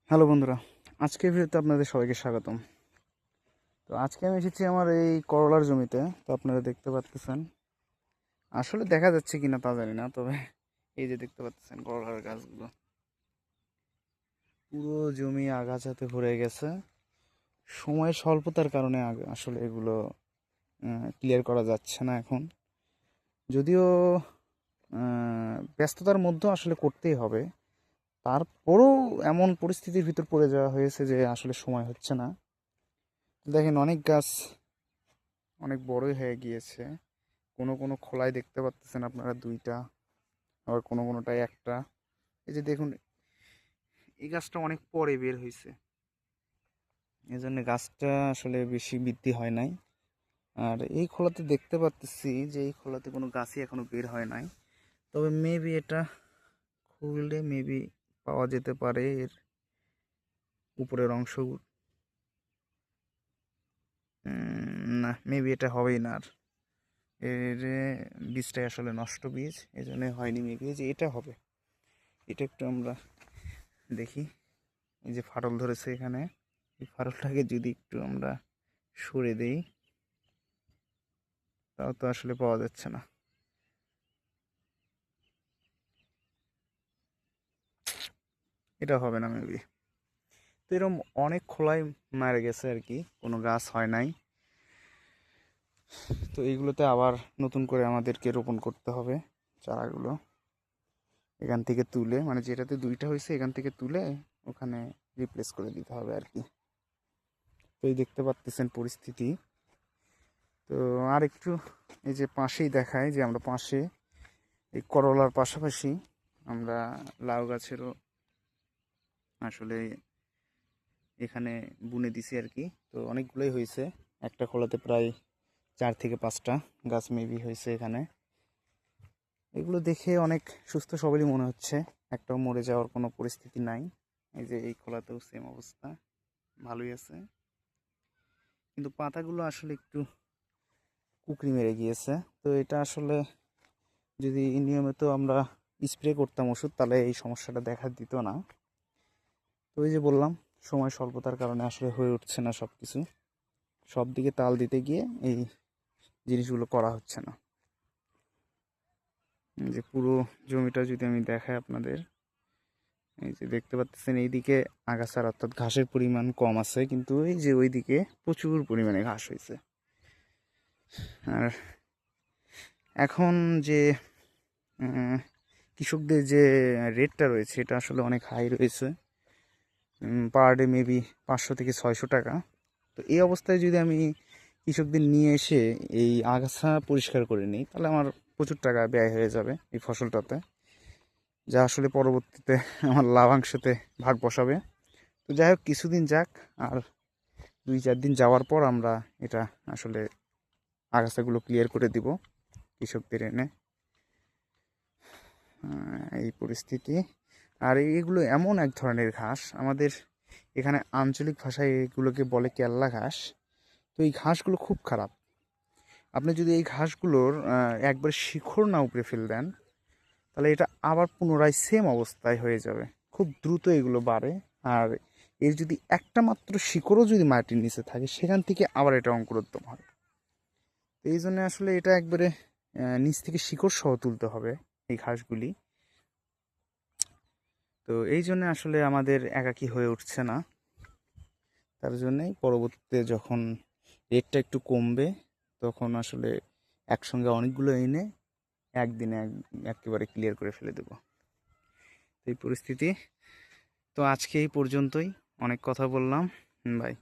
Hello বন্ধুরা, আজকের ভিডিওতে আপনাদের সবাইকে স্বাগতম। তো আজকে আমি এসেছি আমার এই করলার জমিতে। তো আপনারা দেখতে পাচ্ছেন, আসলে দেখা যাচ্ছে কিনা তা জানি না, তবে এই যে দেখতে পাচ্ছেন করলার গাছগুলো পুরো জমি আগাছাতে ভরে গেছে। সময় স্বল্পতার কারণে আসলে এগুলো ক্লিয়ার করা যাচ্ছে না এখন, যদিও ব্যস্ততার মধ্যেও আসলে করতেই হবে। তারপরও এমন পরিস্থিতির ভিতর পড়ে যাওয়া হয়েছে যে আসলে সময় হচ্ছে না। দেখেন, অনেক গাছ অনেক বড়ই হয়ে গিয়েছে। কোনো কোনো খোলায় দেখতে পাচ্ছেন আপনারা দুইটা, আবার কোনো কোনোটায় একটা। এই যে দেখুন, এই গাছটা অনেক পরে বের হয়েছে, এই জন্য গাছটা আসলে বেশি বৃদ্ধি হয় নাই। আর এই খোলাতে দেখতে পাচ্ছি যে এই খোলাতে কোনো গাছই এখনো বের হয় নাই, তবে মেবি এটা খুললে মেবি পাওয়া যেতে পারে এর উপরের অংশ। না, মেবি এটা হবেই না। আর এর বীজটাই আসলে নষ্ট বীজ, এই জন্য হয়নি। মেবি যে এটা হবে, এটা একটু আমরা দেখি। এই যে ফাটল ধরেছে এখানে, এই ফাটলটাকে যদি একটু আমরা সরে দেই, তাও তো আসলে পাওয়া যাচ্ছে না। এটা হবে না মেবি। তো এরকম অনেক খোলাই মারা গেছে আর কি, কোনো গাছ হয় নাই। তো এইগুলোতে আবার নতুন করে আমাদেরকে রোপণ করতে হবে চারাগুলো। এখান থেকে তুলে, মানে যেটাতে দুইটা হয়েছে এখান থেকে তুলে ওখানে রিপ্লেস করে দিতে হবে আর কি। তো এই দেখতে পাচ্ছেন পরিস্থিতি। তো আর একটু এই যে পাশেই দেখায় যে আমরা পাশে এই করলার পাশাপাশি আমরা লাউ গাছেরও আসলে এখানে বুনে দিছি আর কি। তো অনেকগুলোই হয়েছে, একটা খোলাতে প্রায় 4 থেকে 5টা গাছ মেবি হয়েছে এখানে। এগুলো দেখে অনেক সুস্থ সবলই মনে হচ্ছে, একটাও মরে যাওয়ার কোনো পরিস্থিতি নাই। এই যে এই খোলাতেও সেম অবস্থা, ভালোই আছে, কিন্তু পাতাগুলো আসলে একটু কুকরি মেরে গিয়েছে। তো এটা আসলে যদি নিয়মিত আমরা স্প্রে করতাম ওষুধ, তাহলে এই সমস্যাটা দেখা দিত না। তো ওই যে বললাম, সময় স্বল্পতার কারণে আসলে হয়ে উঠছে না সব কিছু, সব দিকে তাল দিতে গিয়ে এই জিনিসগুলো করা হচ্ছে না। এই যে পুরো জমিটা যদি আমি দেখাই আপনাদের, এই যে দেখতে পাচ্ছেন এইদিকে আগাছার অর্থাৎ ঘাসের পরিমাণ কম আছে, কিন্তু এই যে ওইদিকে প্রচুর পরিমাণে ঘাস হয়েছে। আর এখন যে কৃষকদের যে রেটটা রয়েছে, এটা আসলে অনেক হাই রয়েছে, পার ডে মেবি 500 থেকে 600 টাকা। তো এই অবস্থায় যদি আমি কৃষকদের নিয়ে এসে এই আগাছা পরিষ্কার করে নিই, তাহলে আমার প্রচুর টাকা ব্যয় হয়ে যাবে এই ফসলটাতে, যা আসলে পরবর্তীতে আমার লাভাংশতে ভাগ বসাবে। তো যাই হোক, কিছুদিন যাক, আর 2-4 দিন যাওয়ার পর আমরা এটা আসলে আগাছাগুলো ক্লিয়ার করে দিব কৃষকদের এনে। এই পরিস্থিতি। আর এগুলো এমন এক ধরনের ঘাস, আমাদের এখানে আঞ্চলিক ভাষায় এগুলোকে বলে কেল্লা ঘাস। তো এই ঘাসগুলো খুব খারাপ। আপনি যদি এই ঘাসগুলোর একবার শিকড় না উপড়ে ফেল দেন, তাহলে এটা আবার পুনরায় সেম অবস্থায় হয়ে যাবে, খুব দ্রুত এগুলো বাড়ে। আর এর যদি একটা মাত্র শিকড়ও যদি মাটির নিচে থাকে, সেখান থেকে আবার এটা অঙ্কুরোদ্গম হয়। তো এই জন্য আসলে এটা একবারে নিচ থেকে শিকড় সহ তুলতে হবে এই ঘাসগুলি। তো এই জন্য আসলে আমাদের একাকী হয়ে উঠছে না। তার জন্যই পরবর্তীতে যখন রেটটা একটু কমবে, তখন আসলে একসঙ্গে অনেকগুলো এনে একদিনে একেবারে ক্লিয়ার করে ফেলে দেবো। এই পরিস্থিতি। তো আজকে এই পর্যন্তই, অনেক কথা বললাম। বাই।